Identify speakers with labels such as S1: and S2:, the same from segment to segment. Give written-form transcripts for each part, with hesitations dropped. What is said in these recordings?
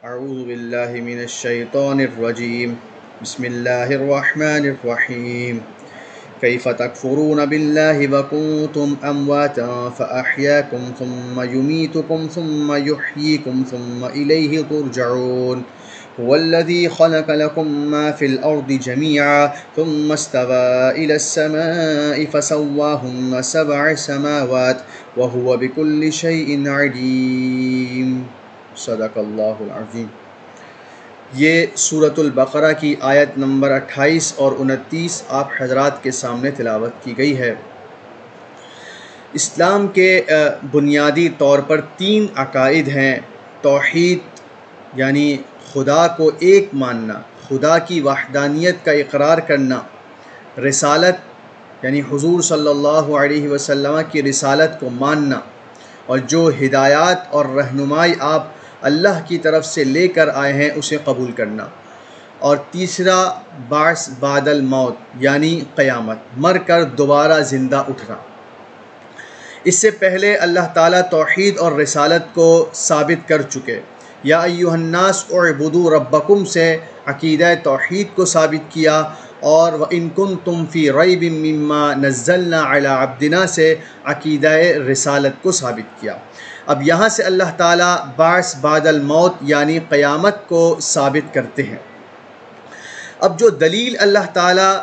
S1: اعوذ باللہ من الشیطان الرجیم بسم اللہ الرحمن الرحیم کیف تکفرون باللہ وکنتم امواتا فاحیاکم ثم یمیتکم ثم یحییکم ثم الیہ ترجعون هو الذی خلق لکم ما فی الارض جمیعا ثم استوى الى السماء فسواہن سبع سماوات وهو بكل شیء علیم صدق اللہ العظیم۔ یہ سورۃ البقرہ کی آیت نمبر 28 اور 29 آپ حضرات کے سامنے تلاوت کی گئی ہے۔ اسلام کے بنیادی طور پر 3 عقائد ہیں: توحید یعنی خدا کو ایک ماننا، خدا کی وحدانیت کا اقرار کرنا، رسالت یعنی حضور صلی اللہ علیہ وسلم کی رسالت کو ماننا، اور جو ہدایات اور رہنمائی آپ اللہ کی طرف سے لے کر آئے ہیں اسے قبول کرنا، اور تیسرا بعث بعد الموت یعنی قیامت، مر کر دوبارہ زندہ اٹھنا۔ اس سے پہلے اللہ تعالیٰ توحید اور رسالت کو ثابت کر چکے۔ یا ایھا الناس اعبدوا ربکم سے عقیدہ توحید کو ثابت کیا، اور وَإِن كُنتُمْ فِي رَيْبٍ مِّمَّا نَزَّلْنَا عَلَىٰ عَبْدِنَا سے عقیدہ رسالت کو ثابت کیا۔ اب یہاں سے اللہ تعالیٰ بعث بعد الموت یعنی قیامت کو ثابت کرتے ہیں۔ اب جو دلیل اللہ تعالیٰ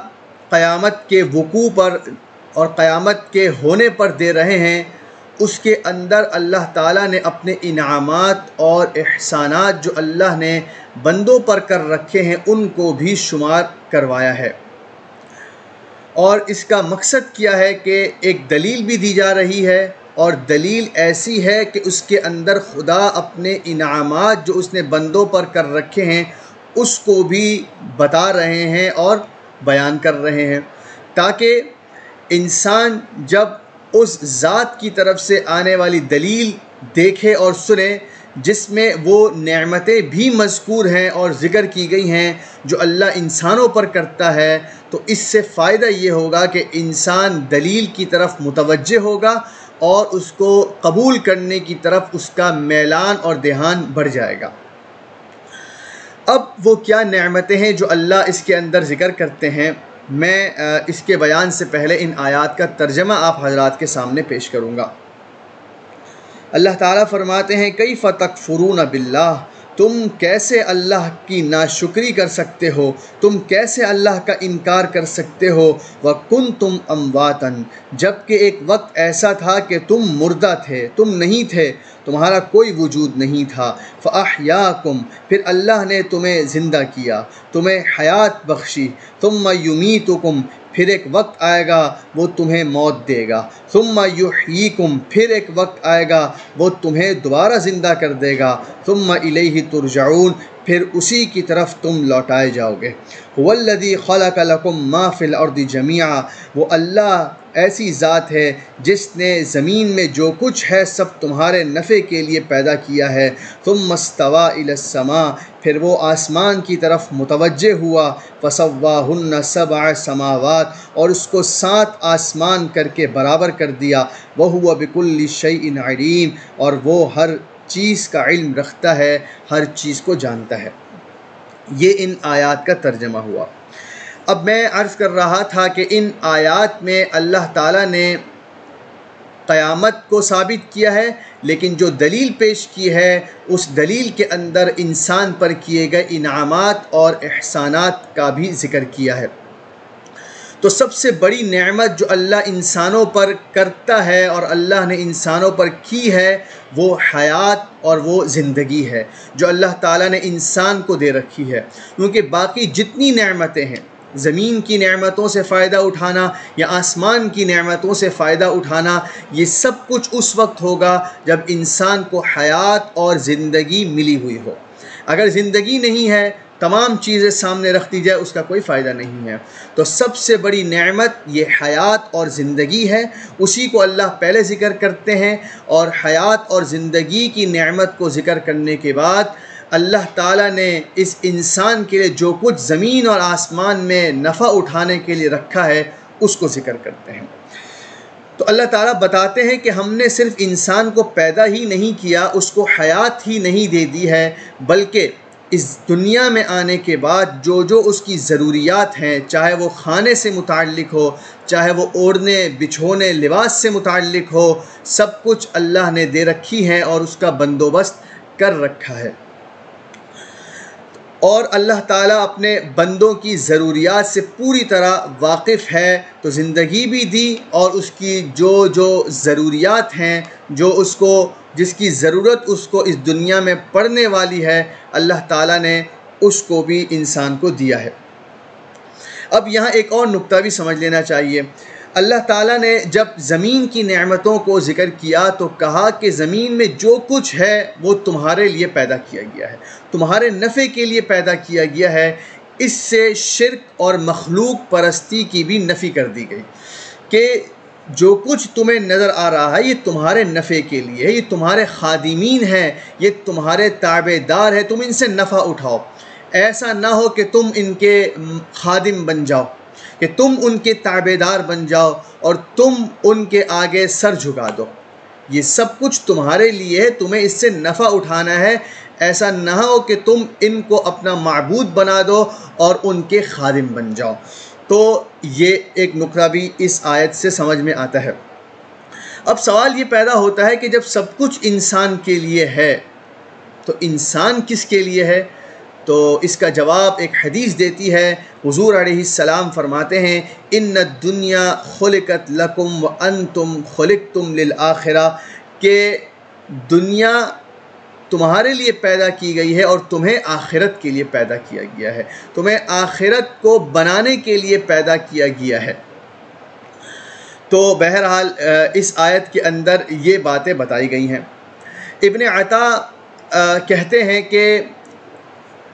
S1: قیامت کے وقوع پر اور قیامت کے ہونے پر دے رہے ہیں، اس کے اندر اللہ تعالیٰ نے اپنے انعامات اور احسانات جو اللہ نے بندوں پر کر رکھے ہیں ان کو بھی شمار کروایا ہے، اور اس کا مقصد کیا ہے کہ ایک دلیل بھی دی جا رہی ہے، اور دلیل ایسی ہے کہ اس کے اندر خدا اپنے انعامات جو اس نے بندوں پر کر رکھے ہیں اس کو بھی بتا رہے ہیں اور بیان کر رہے ہیں، تاکہ انسان جب اس ذات کی طرف سے آنے والی دلیل دیکھے اور سنے جس میں وہ نعمتیں بھی مذکور ہیں اور ذکر کی گئی ہیں جو اللہ انسانوں پر کرتا ہے، تو اس سے فائدہ یہ ہوگا کہ انسان دلیل کی طرف متوجہ ہوگا اور اس کو قبول کرنے کی طرف اس کا میلان اور دھیان بڑھ جائے گا۔ اب وہ کیا نعمتیں ہیں جو اللہ اس کے اندر ذکر کرتے ہیں، میں اس کے بیان سے پہلے ان آیات کا ترجمہ آپ حضرات کے سامنے پیش کروں گا۔ اللہ تعالیٰ فرماتے ہیں کیف تکفرون باللہ، تم کیسے اللہ کی ناشکری کر سکتے ہو، تم کیسے اللہ کا انکار کر سکتے ہو، وَكُنْتُمْ أَمْوَاتًا، جبکہ ایک وقت ایسا تھا کہ تم مردہ تھے، تم نہیں تھے، تمہارا کوئی وجود نہیں تھا، فَأَحْيَاكُمْ، پھر اللہ نے تمہیں زندہ کیا، تمہیں حیات بخشی، ثُمَّ يُمِيتُكُمْ، پھر ایک وقت آئے گا وہ تمہیں موت دے گا، ثم یحییکم، پھر ایک وقت آئے گا وہ تمہیں دوبارہ زندہ کر دے گا، ثم الیہ ترجعون، پھر اسی کی طرف تم لوٹائے جاؤ گے۔ هو الذی خلق لکم ما فی الارض جمیعا، وہ اللہ ایسی ذات ہے جس نے زمین میں جو کچھ ہے سب تمہارے نفع کے لیے پیدا کیا ہے، ثم استوى الی السماء، پھر وہ آسمان کی طرف متوجہ ہوا، فسواہن سبع سماوات، اور اس کو 7 آسمان کر کے برابر کر دیا، وہو بکل شیء علیم، اور وہ ہر چیز کا علم رکھتا ہے، ہر چیز کو جانتا ہے۔ یہ ان آیات کا ترجمہ ہوا۔ اب میں عرض کر رہا تھا کہ ان آیات میں اللہ تعالیٰ نے قیامت کو ثابت کیا ہے، لیکن جو دلیل پیش کی ہے اس دلیل کے اندر انسان پر کیے گئے انعامات اور احسانات کا بھی ذکر کیا ہے۔ تو سب سے بڑی نعمت جو اللہ انسانوں پر کرتا ہے اور اللہ نے انسانوں پر کی ہے وہ حیات اور وہ زندگی ہے جو اللہ تعالیٰ نے انسان کو دے رکھی ہے، کیونکہ باقی جتنی نعمتیں ہیں، زمین کی نعمتوں سے فائدہ اٹھانا یا آسمان کی نعمتوں سے فائدہ اٹھانا، یہ سب کچھ اس وقت ہوگا جب انسان کو حیات اور زندگی ملی ہوئی ہو۔ اگر زندگی نہیں ہے، تمام چیزیں سامنے رکھ دی جائے، اس کا کوئی فائدہ نہیں ہے۔ تو سب سے بڑی نعمت یہ حیات اور زندگی ہے، اسی کو اللہ پہلے ذکر کرتے ہیں، اور حیات اور زندگی کی نعمت کو ذکر کرنے کے بعد اللہ تعالیٰ نے اس انسان کے لیے جو کچھ زمین اور آسمان میں نفع اٹھانے کے لیے رکھا ہے اس کو ذکر کرتے ہیں۔ تو تو اللہ تعالیٰ بتاتے ہیں کہ ہم نے صرف انسان کو پیدا ہی نہیں کیا، اس کو حیات ہی نہیں دے دی ہے، بلکہ اس دنیا میں آنے کے بعد جو جو اس کی ضروریات ہیں، چاہے وہ کھانے سے متعلق ہو، چاہے وہ اوڑھنے بچھونے لباس سے متعلق ہو، سب کچھ اللہ نے دے رکھی ہے اور اس کا بندوبست کر رکھا ہے۔ اور اللہ تعالیٰ اپنے بندوں کی ضروریات سے پوری طرح واقف ہے، تو زندگی بھی دی اور اس کی جو جو ضروریات ہیں، جو اس کو جس کی ضرورت اس کو اس دنیا میں پڑنے والی ہے، اللہ تعالیٰ نے اس کو بھی انسان کو دیا ہے۔ اب یہاں ایک اور نقطہ بھی سمجھ لینا چاہیے۔ اللہ تعالیٰ نے جب زمین کی نعمتوں کو ذکر کیا تو کہا کہ زمین میں جو کچھ ہے وہ تمہارے لیے پیدا کیا گیا ہے، تمہارے نفع کے لیے پیدا کیا گیا ہے۔ اس سے شرک اور مخلوق پرستی کی بھی نفی کر دی گئی کہ جو کچھ تمہیں نظر آ رہا ہے یہ تمہارے نفع کے لیے ہے، یہ تمہارے خادمین ہیں، یہ تمہارے تابع دار ہیں، تم ان سے نفع اٹھاؤ۔ ایسا نہ ہو کہ تم ان کے خادم بن جاؤ، کہ تم ان کے تابع دار بن جاؤ اور تم ان کے آگے سر جھکا دو۔ یہ سب کچھ تمہارے لیے ہے، تمہیں اس سے نفع اٹھانا ہے۔ ایسا نہ ہو کہ تم ان کو اپنا معبود بنا دو اور ان کے خادم بن جاؤ۔ تو یہ ایک نقطہ بھی اس آیت سے سمجھ میں آتا ہے۔ اب سوال یہ پیدا ہوتا ہے کہ جب سب کچھ انسان کے لیے ہے تو انسان کس کے لیے ہے؟ تو اس کا جواب ایک حدیث دیتی ہے۔ حضور علیہ السلام فرماتے ہیں ان الدنیا خلقت لکم وانتم خلقتم للآخرہ، کہ دنیا تمہارے لیے پیدا کی گئی ہے اور تمہیں آخرت کے لیے پیدا کیا گیا ہے، تمہیں آخرت کو بنانے کے لیے پیدا کیا گیا ہے۔ تو بہرحال اس آیت کے اندر یہ باتیں بتائی گئی ہیں۔ ابن عطا کہتے ہیں کہ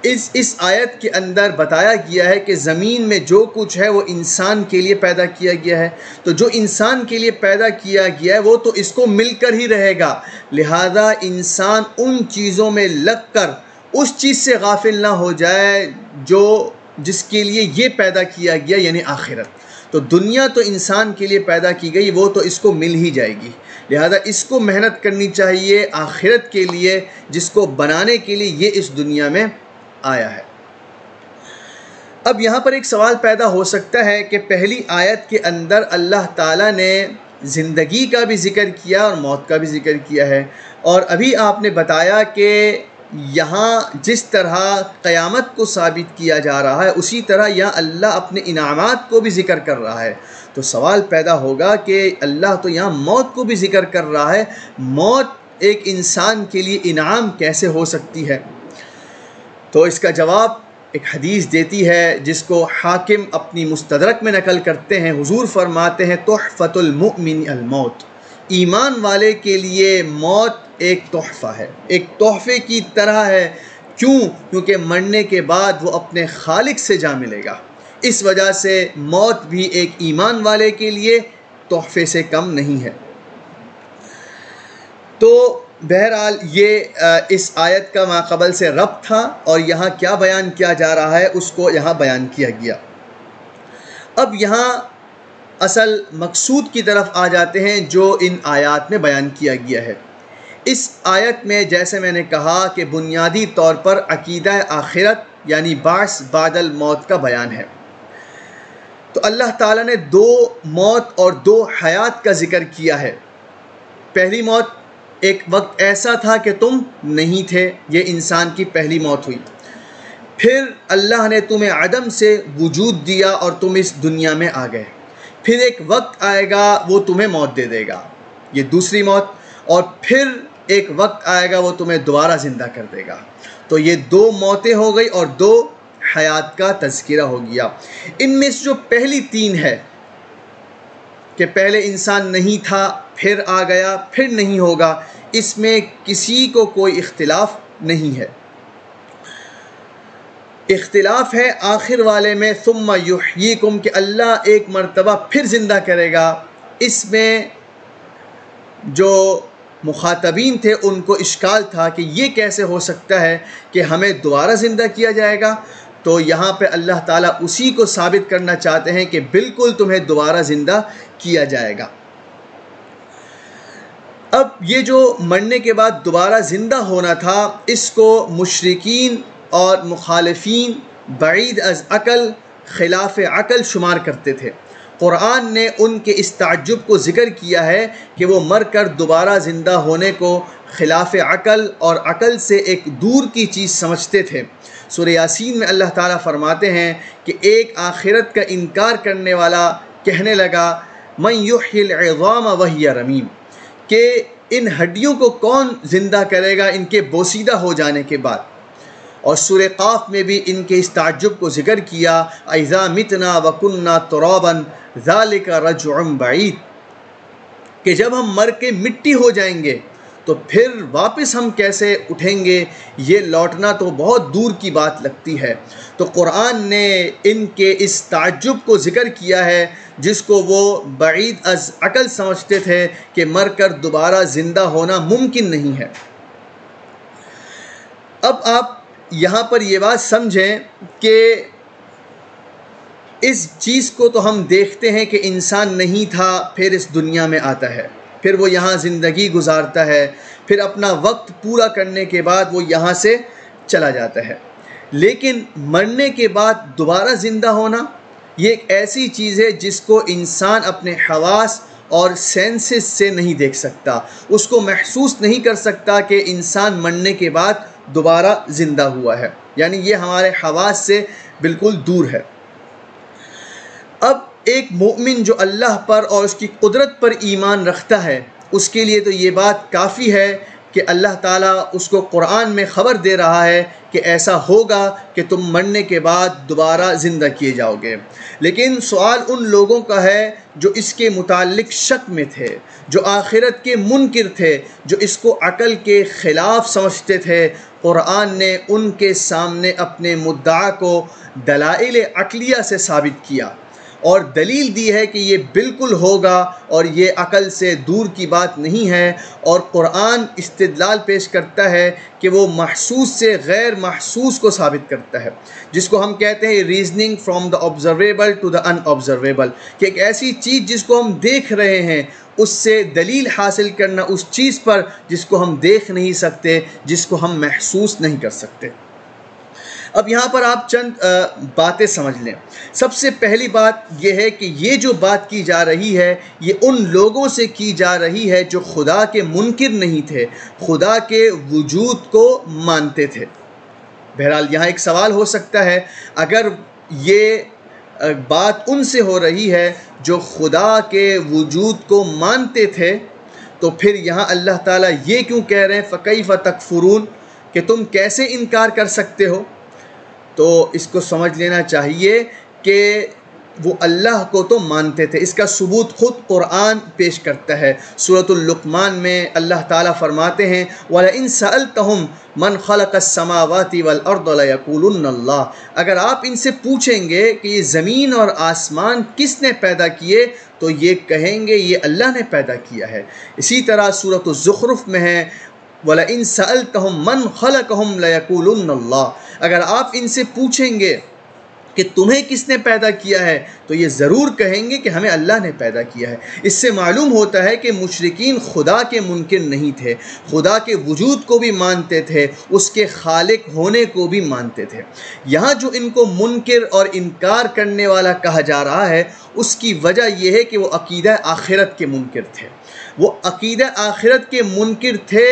S1: اس آیت کے اندر بتایا گیا ہے کہ زمین میں جو کچھ ہے وہ انسان کے لیے پیدا کیا گیا ہے، تو جو انسان کے لیے پیدا کیا گیا ہے وہ تو اس کو مل کر ہی رہے گا، لہذا انسان ان چیزوں میں لگ کر اس چیز سے غافل نہ ہو جائے جس کے لیے یہ پیدا کیا گیا، یعنی آخرت۔ تو دنیا تو انسان کے لیے پیدا کی گئی، وہ تو اس کو مل ہی جائے گی، لہذا اس کو محنت کرنی چاہیے آخرت کے لیے، جس کو بنانے کے لیے یہ اس دنیا میں آیا ہے۔ اب یہاں پر ایک سوال پیدا ہو سکتا ہے کہ پہلی آیت کے اندر اللہ تعالیٰ نے زندگی کا بھی ذکر کیا اور موت کا بھی ذکر کیا ہے، اور ابھی آپ نے بتایا کہ یہاں جس طرح قیامت کو ثابت کیا جا رہا ہے اسی طرح یہاں اللہ اپنے انعامات کو بھی ذکر کر رہا ہے۔ تو سوال پیدا ہوگا کہ اللہ تو یہاں موت کو بھی ذکر کر رہا ہے، موت ایک انسان کے لیے انعام کیسے ہو سکتی ہے؟ تو اس کا جواب ایک حدیث دیتی ہے جس کو حاکم اپنی مستدرک میں نقل کرتے ہیں۔ حضور فرماتے ہیں تحفۃ المؤمن الموت، ایمان والے کے لیے موت ایک تحفہ ہے، ایک تحفے کی طرح ہے۔ کیوں؟ کیونکہ مرنے کے بعد وہ اپنے خالق سے جا ملے گا، اس وجہ سے موت بھی ایک ایمان والے کے لیے تحفے سے کم نہیں ہے۔ تو بہرحال یہ اس آیت کا ماقبل سے ربط تھا، اور یہاں کیا بیان کیا جا رہا ہے اس کو یہاں بیان کیا گیا۔ اب یہاں اصل مقصود کی طرف آ جاتے ہیں جو ان آیات میں بیان کیا گیا ہے۔ اس آیت میں جیسے میں نے کہا کہ بنیادی طور پر عقیدہ آخرت یعنی بعث بعد الموت کا بیان ہے۔ تو اللہ تعالیٰ نے دو موت اور دو حیات کا ذکر کیا ہے۔ پہلی موت ایک وقت ایسا تھا کہ تم نہیں تھے، یہ انسان کی پہلی موت ہوئی۔ پھر اللہ نے تمہیں عدم سے وجود دیا اور تم اس دنیا میں آ گئے۔ پھر ایک وقت آئے گا وہ تمہیں موت دے دے گا، یہ دوسری موت، اور پھر ایک وقت آئے گا وہ تمہیں دوبارہ زندہ کر دے گا۔ تو یہ دو موتیں ہو گئی اور دو حیات کا تذکرہ ہو گیا۔ ان میں سے جو پہلی تین ہے کہ پہلے انسان نہیں تھا، پھر آ گیا، پھر نہیں ہوگا، اس میں کسی کو کوئی اختلاف نہیں ہے۔ اختلاف ہے آخر والے میں ثم یحییکم، کہ اللہ ایک مرتبہ پھر زندہ کرے گا۔ اس میں جو مخاطبین تھے ان کو اشکال تھا کہ یہ کیسے ہو سکتا ہے کہ ہمیں دوبارہ زندہ کیا جائے گا۔ تو یہاں پہ اللہ تعالیٰ اسی کو ثابت کرنا چاہتے ہیں کہ بالکل تمہیں دوبارہ زندہ کیا جائے گا۔ اب یہ جو مرنے کے بعد دوبارہ زندہ ہونا تھا، اس کو مشرکین اور مخالفین بعید از عقل، خلاف عقل شمار کرتے تھے۔ قرآن نے ان کے اس تعجب کو ذکر کیا ہے کہ وہ مر کر دوبارہ زندہ ہونے کو خلاف عقل اور عقل سے ایک دور کی چیز سمجھتے تھے۔ سورہ یاسین میں اللہ تعالیٰ فرماتے ہیں کہ ایک آخرت کا انکار کرنے والا کہنے لگا من یحیی العظام وہی رمیم، کہ ان ہڈیوں کو کون زندہ کرے گا ان کے بوسیدہ ہو جانے کے بعد۔ اور سورہ قاف میں بھی ان کے اس تعجب کو ذکر کیا اذا متنا وکننا ترابا ذالک رجع بعید، کہ جب ہم مر کے مٹی ہو جائیں گے تو پھر واپس ہم کیسے اٹھیں گے، یہ لوٹنا تو بہت دور کی بات لگتی ہے۔ تو قرآن نے ان کے اس تعجب کو ذکر کیا ہے جس کو وہ بعید از عقل سمجھتے تھے کہ مر کر دوبارہ زندہ ہونا ممکن نہیں ہے۔ اب آپ یہاں پر یہ بات سمجھیں کہ اس چیز کو تو ہم دیکھتے ہیں کہ انسان نہیں تھا، پھر اس دنیا میں آتا ہے، پھر وہ یہاں زندگی گزارتا ہے، پھر اپنا وقت پورا کرنے کے بعد وہ یہاں سے چلا جاتا ہے۔ لیکن مرنے کے بعد دوبارہ زندہ ہونا یہ ایک ایسی چیز ہے جس کو انسان اپنے حواس اور سینسز سے نہیں دیکھ سکتا، اس کو محسوس نہیں کر سکتا کہ انسان مرنے کے بعد دوبارہ زندہ ہوا ہے، یعنی یہ ہمارے حواس سے بالکل دور ہے۔ اب ایک مومن جو اللہ پر اور اس کی قدرت پر ایمان رکھتا ہے، اس کے لیے تو یہ بات کافی ہے کہ اللہ تعالیٰ اس کو قرآن میں خبر دے رہا ہے کہ ایسا ہوگا کہ تم مرنے کے بعد دوبارہ زندہ کیے جاؤ گے۔ لیکن سوال ان لوگوں کا ہے جو اس کے متعلق شک میں تھے، جو آخرت کے منکر تھے، جو اس کو عقل کے خلاف سمجھتے تھے۔ قرآن نے ان کے سامنے اپنے مدعا کو دلائل عقلیہ سے ثابت کیا اور دلیل دی ہے کہ یہ بالکل ہوگا اور یہ عقل سے دور کی بات نہیں ہے۔ اور قرآن استدلال پیش کرتا ہے کہ وہ محسوس سے غیر محسوس کو ثابت کرتا ہے، جس کو ہم کہتے ہیں reasoning from the observable to the unobservable, کہ ایک ایسی چیز جس کو ہم دیکھ رہے ہیں اس سے دلیل حاصل کرنا اس چیز پر جس کو ہم دیکھ نہیں سکتے، جس کو ہم محسوس نہیں کر سکتے۔ اب یہاں پر آپ چند باتیں سمجھ لیں۔ سب سے پہلی بات یہ ہے کہ یہ جو بات کی جا رہی ہے یہ ان لوگوں سے کی جا رہی ہے جو خدا کے منکر نہیں تھے، خدا کے وجود کو مانتے تھے۔ بہرحال یہاں ایک سوال ہو سکتا ہے، اگر یہ بات ان سے ہو رہی ہے جو خدا کے وجود کو مانتے تھے تو پھر یہاں اللہ تعالیٰ یہ کیوں کہہ رہے ہیں فَكَيْفَ تَكْفُرُونَ، کہ تم کیسے انکار کر سکتے ہو؟ تو اس کو سمجھ لینا چاہیے کہ وہ اللہ کو تو مانتے تھے، اس کا ثبوت خود قرآن پیش کرتا ہے۔ سورۃ اللقمان میں اللہ تعالیٰ فرماتے ہیں وَلَئِن سَأَلْتَهُمْ مَنْ خَلَقَ السَّمَاوَاتِ وَالْأَرْضَ لَيَقُولُنَّ اللَّهُ، اگر آپ ان سے پوچھیں گے کہ یہ زمین اور آسمان کس نے پیدا کیے تو یہ کہیں گے یہ اللہ نے پیدا کیا ہے۔ اسی طرح سورۃ الزخرف میں ہے وَلَئِن سَأَلْتَهُمْ مَنْ خَلَقَهُمْ لَيَقُولُنَّ اللَّهُ، اگر آپ ان سے پوچھیں گے کہ تمہیں کس نے پیدا کیا ہے تو یہ ضرور کہیں گے کہ ہمیں اللہ نے پیدا کیا ہے۔ اس سے معلوم ہوتا ہے کہ مشرکین خدا کے منکر نہیں تھے، خدا کے وجود کو بھی مانتے تھے، اس کے خالق ہونے کو بھی مانتے تھے۔ یہاں جو ان کو منکر اور انکار کرنے والا کہا جا رہا ہے اس کی وجہ یہ ہے کہ وہ عقیدہ آخرت کے منکر تھے، وہ عقیدہ آخرت کے منکر تھے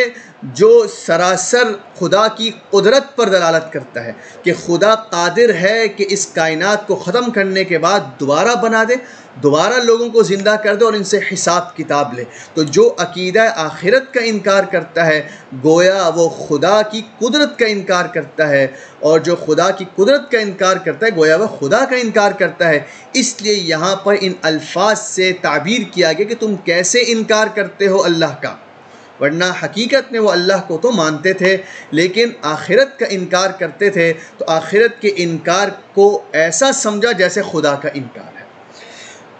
S1: جو سراسر خدا کی قدرت پر دلالت کرتا ہے کہ خدا قادر ہے کہ اس کائنات کو ختم کرنے کے بعد دوبارہ بنا دے، دوبارہ لوگوں کو زندہ کر دے اور ان سے حساب کتاب لے۔ تو جو عقیدہ آخرت کا انکار کرتا ہے گویا وہ خدا کی قدرت کا انکار کرتا ہے، اور جو خدا کی قدرت کا انکار کرتا ہے گویا وہ خدا کا انکار کرتا ہے۔ اس لیے یہاں پر ان الفاظ سے تعبیر کیا گیا کہ تم کیسے انکار کرتے ہو اللہ کا، ورنہ حقیقت میں وہ اللہ کو تو مانتے تھے لیکن آخرت کا انکار کرتے تھے، تو آخرت کے انکار کو ایسا سمجھا جیسے خدا کا انکار ہے۔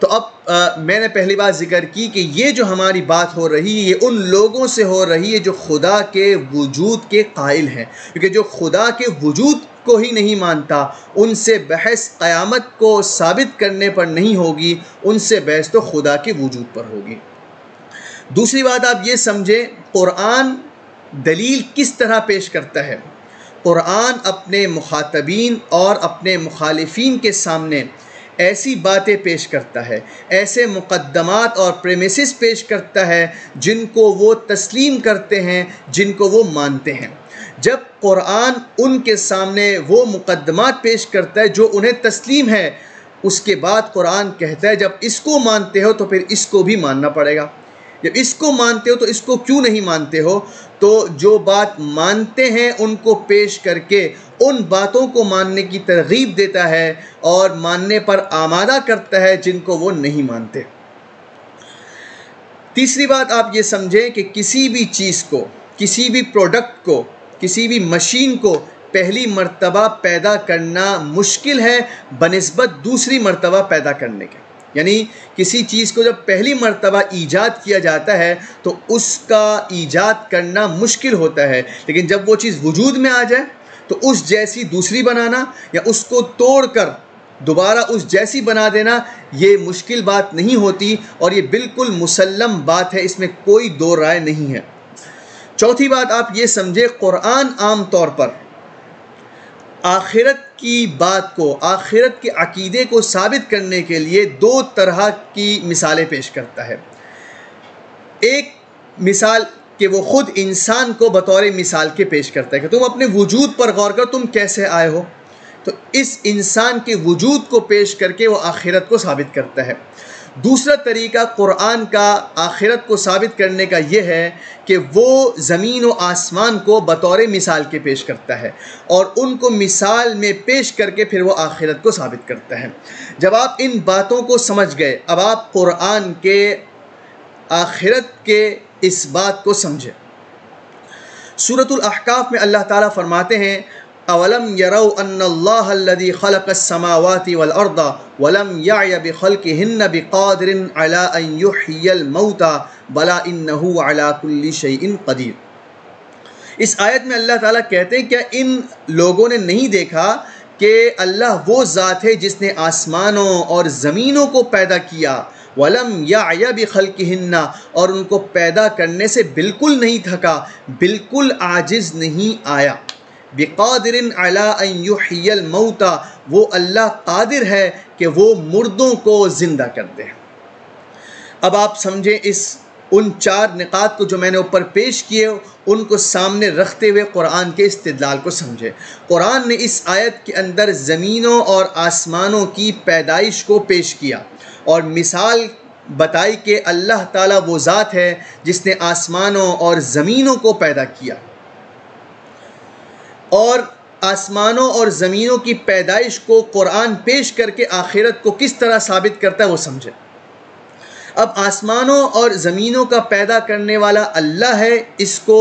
S1: تو اب میں نے پہلی بات ذکر کی کہ یہ جو ہماری بات ہو رہی ہے یہ ان لوگوں سے ہو رہی ہے جو خدا کے وجود کے قائل ہیں، کیونکہ جو خدا کے وجود کو ہی نہیں مانتا ان سے بحث قیامت کو ثابت کرنے پر نہیں ہوگی، ان سے بحث تو خدا کے وجود پر ہوگی۔ دوسری بات آپ یہ سمجھیں، قرآن دلیل کس طرح پیش کرتا ہے؟ قرآن اپنے مخاطبین اور اپنے مخالفین کے سامنے ایسی باتیں پیش کرتا ہے، ایسے مقدمات اور پریمیسز پیش کرتا ہے جن کو وہ تسلیم کرتے ہیں، جن کو وہ مانتے ہیں۔ جب قرآن ان کے سامنے وہ مقدمات پیش کرتا ہے جو انہیں تسلیم ہے، اس کے بعد قرآن کہتا ہے جب اس کو مانتے ہو تو پھر اس کو بھی ماننا پڑے گا۔ جب اس کو مانتے ہو تو اس کو کیوں نہیں مانتے ہو؟ تو جو بات مانتے ہیں ان کو پیش کر کے ان باتوں کو ماننے کی ترغیب دیتا ہے اور ماننے پر آمادہ کرتا ہے جن کو وہ نہیں مانتے۔ تیسری بات آپ یہ سمجھیں کہ کسی بھی چیز کو، کسی بھی پروڈکٹ کو، کسی بھی مشین کو پہلی مرتبہ پیدا کرنا مشکل ہے بنسبت دوسری مرتبہ پیدا کرنے کے۔ یعنی کسی چیز کو جب پہلی مرتبہ ایجاد کیا جاتا ہے تو اس کا ایجاد کرنا مشکل ہوتا ہے، لیکن جب وہ چیز وجود میں آ جائے تو اس جیسی دوسری بنانا یا اس کو توڑ کر دوبارہ اس جیسی بنا دینا یہ مشکل بات نہیں ہوتی، اور یہ بالکل مسلم بات ہے، اس میں کوئی دو رائے نہیں ہے۔ چوتھی بات آپ یہ سمجھے، قرآن عام طور پر آخرت کی بات کو، آخرت کے عقیدے کو ثابت کرنے کے لیے دو طرح کی مثالیں پیش کرتا ہے۔ ایک مثال کہ وہ خود انسان کو بطور مثال کے پیش کرتا ہے کہ تم اپنے وجود پر غور کر، تم کیسے آئے ہو، تو اس انسان کے وجود کو پیش کر کے وہ آخرت کو ثابت کرتا ہے۔ دوسرا طریقہ قرآن کا آخرت کو ثابت کرنے کا یہ ہے کہ وہ زمین و آسمان کو بطور مثال کے پیش کرتا ہے اور ان کو مثال میں پیش کر کے پھر وہ آخرت کو ثابت کرتا ہے۔ جب آپ ان باتوں کو سمجھ گئے، اب آپ قرآن کے آخرت کے اس بات کو سمجھیں۔ سورۃ الاحقاف میں اللہ تعالیٰ فرماتے ہیں، اولم یروا ان اللہ الذی خلق السماوات والارض ولم یعی بخلقہن بقادر علی ان یحیی الموتى بلی انہ علی کل شیء قدیر۔ اس آیت میں اللہ تعالیٰ کہتے ہیں کیا ان لوگوں نے نہیں دیکھا کہ اللہ وہ ذات ہے جس نے آسمانوں اور زمینوں کو پیدا کیا، وَلَمْ يَعْيَ بِخَلْقِهِنَّ، اور ان کو پیدا کرنے سے بالکل نہیں تھکا، بالکل عاجز نہیں آیا۔ بِقَادِرٍ عَلَىٰ أَن يُحْيِيَ الْمَوْتَىٰ، وہ اللہ قادر ہے کہ وہ مردوں کو زندہ کر دے۔ اب آپ سمجھیں ان چار نقاط کو جو میں نے اوپر پیش کیے ان کو سامنے رکھتے ہوئے قرآن کے استدلال کو سمجھے۔ قرآن نے اس آیت کے اندر زمینوں اور آسمانوں کی پیدائش کو پیش کیا اور مثال بتائی کہ اللہ تعالیٰ وہ ذات ہے جس نے آسمانوں اور زمینوں کو پیدا کیا، اور آسمانوں اور زمینوں کی پیدائش کو قرآن پیش کر کے آخرت کو کس طرح ثابت کرتا ہے وہ سمجھے۔ اب آسمانوں اور زمینوں کا پیدا کرنے والا اللہ ہے، اس کو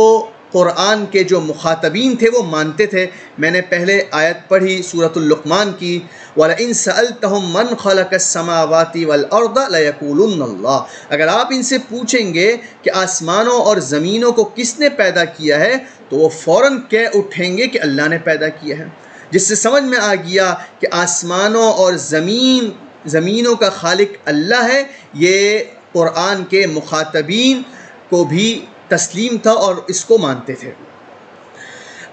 S1: قرآن کے جو مخاطبین تھے وہ مانتے تھے۔ میں نے پہلے آیت پڑھی سورۃ اللقمان کی، وَلَئِن سَأَلْتَهُم مَّنْ خَلَقَ السَّمَاوَاتِ وَالْأَرْضَ لَيَقُولُنَّ اللَّهُ، اگر آپ ان سے پوچھیں گے کہ آسمانوں اور زمینوں کو کس نے پیدا کیا ہے تو وہ فوراً کہہ اٹھیں گے کہ اللہ نے پیدا کیا ہے، جس سے سمجھ میں آ گیا کہ آسمانوں اور زمینوں کا خالق اللہ ہے۔ یہ قرآن کے مخاطبین کو بھی تسلیم تھا اور اس کو مانتے تھے۔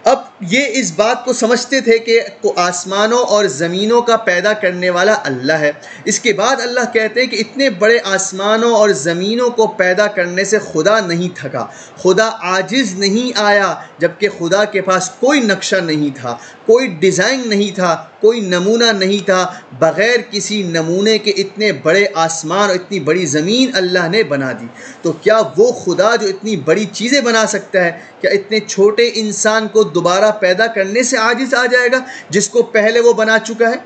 S1: اب یہ اس بات کو سمجھتے تھے کہ آسمانوں اور زمینوں کا پیدا کرنے والا اللہ ہے۔ اس کے بعد اللہ کہتے ہیں کہ اتنے بڑے آسمانوں اور زمینوں کو پیدا کرنے سے خدا نہیں تھکا، خدا عاجز نہیں آیا، جبکہ خدا کے پاس کوئی نقشہ نہیں تھا، کوئی ڈیزائن نہیں تھا، کوئی نمونہ نہیں تھا۔ بغیر کسی نمونے کے اتنے بڑے آسمان اور اتنی بڑی زمین اللہ نے بنا دی۔ تو کیا وہ خدا جو اتنی بڑی چیزیں بنا سکتا ہے، کیا اتنے چھوٹے انسان کو دوبارہ پیدا کرنے سے عاجز آ جائے گا، جس کو پہلے وہ بنا چکا ہے،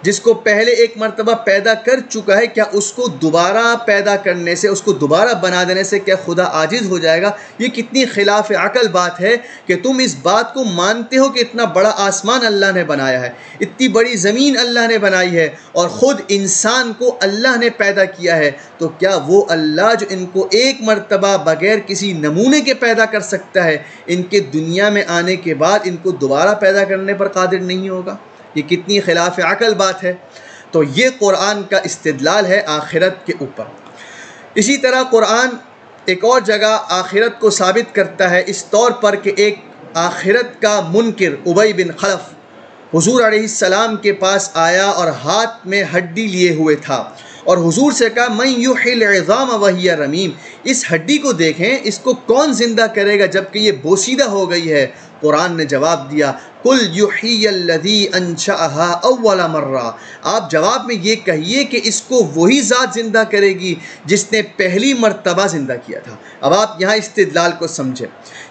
S1: جس کو پہلے ایک مرتبہ پیدا کر چکا ہے؟ کیا اس کو دوبارہ پیدا کرنے سے، اس کو دوبارہ بنا دینے سے کیا خدا عاجز ہو جائے گا؟ یہ کتنی خلاف عقل بات ہے کہ تم اس بات کو مانتے ہو کہ اتنا بڑا آسمان اللہ نے بنایا ہے، اتنی بڑی زمین اللہ نے بنائی ہے اور خود انسان کو اللہ نے پیدا کیا ہے، تو کیا وہ اللہ جو ان کو ایک مرتبہ بغیر کسی نمونے کے پیدا کر سکتا ہے، ان کے دنیا میں آنے کے بعد ان کو دوبارہ پیدا کرنے پر قادر نہیں ہوگا؟ یہ کتنی خلاف عقل بات ہے۔ تو یہ قرآن کا استدلال ہے آخرت کے اوپر۔ اسی طرح قرآن ایک اور جگہ آخرت کو ثابت کرتا ہے اس طور پر کہ ایک آخرت کا منکر ابی بن خلف حضور علیہ السلام کے پاس آیا اور ہاتھ میں ہڈی لیے ہوئے تھا اور حضور سے کہا من یحیی العظام وہی رمیم، اس ہڈی کو دیکھیں، اس کو کون زندہ کرے گا جبکہ یہ بوسیدہ ہو گئی ہے؟ قرآن نے جواب دیا قل یحیی الذی انشأها اول مرہ، آپ جواب میں یہ کہیے کہ اس کو وہی ذات زندہ کرے گی جس نے پہلی مرتبہ زندہ کیا تھا۔ اب آپ یہاں استدلال کو سمجھیں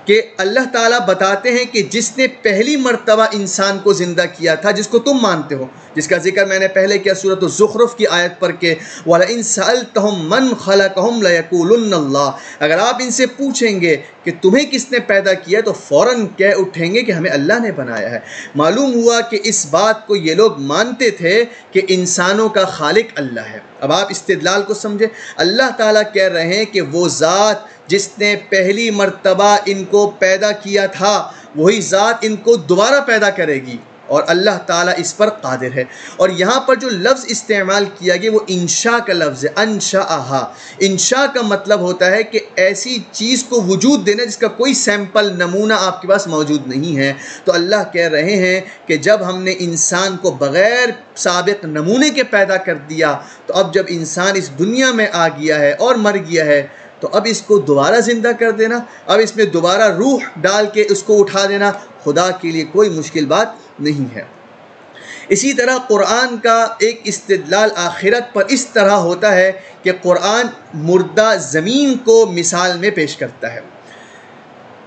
S1: کہ اللہ تعالیٰ بتاتے ہیں کہ جس نے پہلی مرتبہ انسان کو زندہ کیا تھا، جس کو تم مانتے ہو، جس کا ذکر میں نے پہلے کیا سورۃ الزخرف کی آیت پر کہ وَلَئِن سَأَلْتَهُم مَّنْ خَلَقَهُمْ لَيَقُولُنَّ اللَّهُ، اگر آپ ان سے پوچھیں گے کہ تمہیں کس نے پیدا کیا تو فوراً کہہ اٹھیں گے کہ ہمیں اللہ نے بنایا ہے۔ معلوم ہوا کہ اس بات کو یہ لوگ مانتے تھے کہ انسانوں کا خالق اللہ ہے۔ اب آپ استدلال کو سمجھیں، اللہ تعالیٰ کہہ رہے ہیں کہ وہ ذات جس نے پہلی مرتبہ ان کو پیدا کیا تھا وہی ذات ان کو دوبارہ پیدا کرے گی، اور اللہ تعالیٰ اس پر قادر ہے۔ اور یہاں پر جو لفظ استعمال کیا گیا وہ انشاء کا لفظ ہے، انشأہا۔ انشاء کا مطلب ہوتا ہے کہ ایسی چیز کو وجود دینا جس کا کوئی سیمپل نمونہ آپ کے پاس موجود نہیں ہے۔ تو اللہ کہہ رہے ہیں کہ جب ہم نے انسان کو بغیر سابق نمونے کے پیدا کر دیا تو اب جب انسان اس دنیا میں آ گیا ہے اور مر گیا ہے تو اب اس کو دوبارہ زندہ کر دینا، اب اس میں دوبارہ روح ڈال کے اس کو اٹھا دینا خدا کے لیے کوئی مشکل بات نہیں ہے۔ اسی طرح قرآن کا ایک استدلال آخرت پر اس طرح ہوتا ہے کہ قرآن مردہ زمین کو مثال میں پیش کرتا ہے۔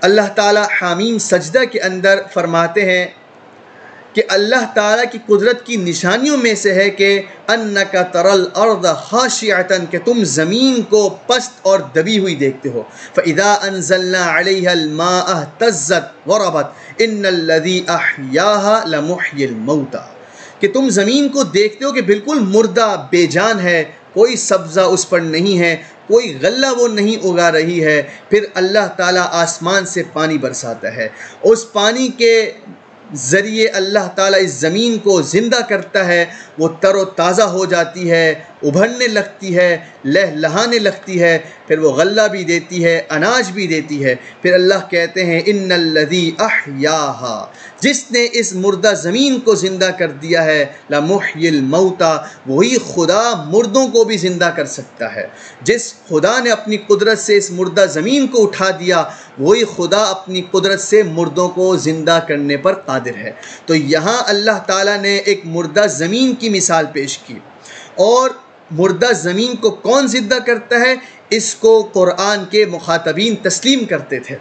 S1: اللہ تعالیٰ حامیم سجدہ کے اندر فرماتے ہیں کہ اللہ تعالیٰ کی قدرت کی نشانیوں میں سے ہے کہ انک تری الارض خاشعۃ، کہ تم زمین کو پست اور دبی ہوئی دیکھتے ہو، فاذا انزلنا علیہا الماء اہتزت وربت ان الذی احیاها لمحیی الموتى، کہ تم زمین کو دیکھتے ہو کہ بالکل مردہ بے جان ہے، کوئی سبزہ اس پر نہیں ہے، کوئی غلہ وہ نہیں اگا رہی ہے، پھر اللہ تعالیٰ آسمان سے پانی برساتا ہے، اس پانی کے ذریعے اللہ تعالیٰ اس زمین کو زندہ کرتا ہے، وہ تر و تازہ ہو جاتی ہے، ابھرنے لگتی ہے، لہلہانے لگتی ہے، پھر وہ غلہ بھی دیتی ہے، اناج بھی دیتی ہے۔ پھر اللہ کہتے ہیں ان الذی احیاہا، جس نے اس مردہ زمین کو زندہ کر دیا ہے، لمحیی الموتى، وہی خدا مردوں کو بھی زندہ کر سکتا ہے۔ جس خدا نے اپنی قدرت سے اس مردہ زمین کو اٹھا دیا وہی خدا اپنی قدرت سے مردوں کو زندہ کرنے پر قادر ہے۔ تو یہاں اللہ تعالیٰ نے ایک مردہ زمین کی مثال پیش کی، اور مردہ زمین کو کون زندہ کرتا ہے اس کو قرآن کے مخاطبین تسلیم کرتے تھے۔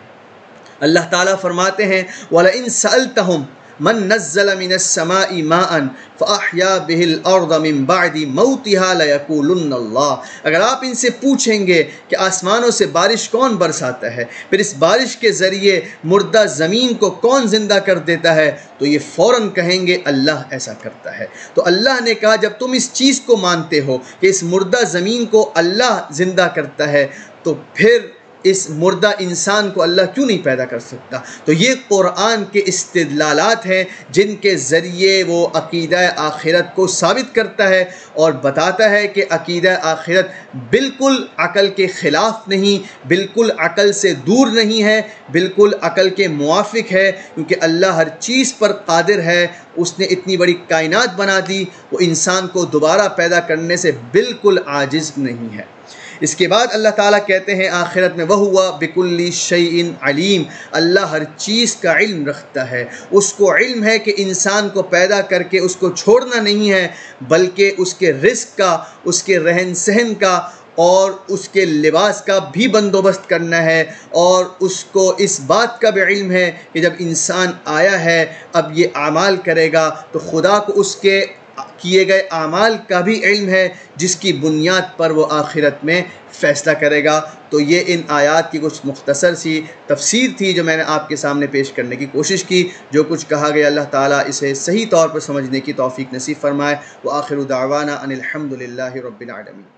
S1: اللہ تعالیٰ فرماتے ہیں وَلَئِن سَأَلْتَهُمْ من نزل من السماء ماء فاحیا به الارض من بعد موتها ليقولن اللہ، اگر آپ ان سے پوچھیں گے کہ آسمانوں سے بارش کون برساتا ہے، پھر اس بارش کے ذریعے مردہ زمین کو کون زندہ کر دیتا ہے، تو یہ فوراً کہیں گے اللہ ایسا کرتا ہے۔ تو اللہ نے کہا جب تم اس چیز کو مانتے ہو کہ اس مردہ زمین کو اللہ زندہ کرتا ہے تو پھر اس مردہ انسان کو اللہ کیوں نہیں پیدا کر سکتا؟ تو یہ قرآن کے استدلالات ہیں جن کے ذریعے وہ عقیدہ آخرت کو ثابت کرتا ہے اور بتاتا ہے کہ عقیدہ آخرت بالکل عقل کے خلاف نہیں، بالکل عقل سے دور نہیں ہے، بالکل عقل کے موافق ہے، کیونکہ اللہ ہر چیز پر قادر ہے۔ اس نے اتنی بڑی کائنات بنا دی، وہ انسان کو دوبارہ پیدا کرنے سے بالکل عاجز نہیں ہے۔ اس کے بعد اللہ تعالیٰ کہتے ہیں آخرت میں وَهُوَ بِكُلِّ شَيْءٍ عَلِيمٌ، اللہ ہر چیز کا علم رکھتا ہے، اس کو علم ہے کہ انسان کو پیدا کر کے اس کو چھوڑنا نہیں ہے، بلکہ اس کے رزق کا، اس کے رہن سہن کا اور اس کے لباس کا بھی بندوبست کرنا ہے، اور اس کو اس بات کا بھی علم ہے کہ جب انسان آیا ہے اب یہ اعمال کرے گا تو خدا کو اس کے کیے گئے اعمال کا بھی علم ہے جس کی بنیاد پر وہ آخرت میں فیصلہ کرے گا۔ تو یہ ان آیات کی کچھ مختصر سی تفسیر تھی جو میں نے آپ کے سامنے پیش کرنے کی کوشش کی۔ جو کچھ کہا گیا اللہ تعالیٰ اسے صحیح طور پر سمجھنے کی توفیق نصیب فرمائے۔ وآخر دعوانا ان الحمد للہ رب العالمین۔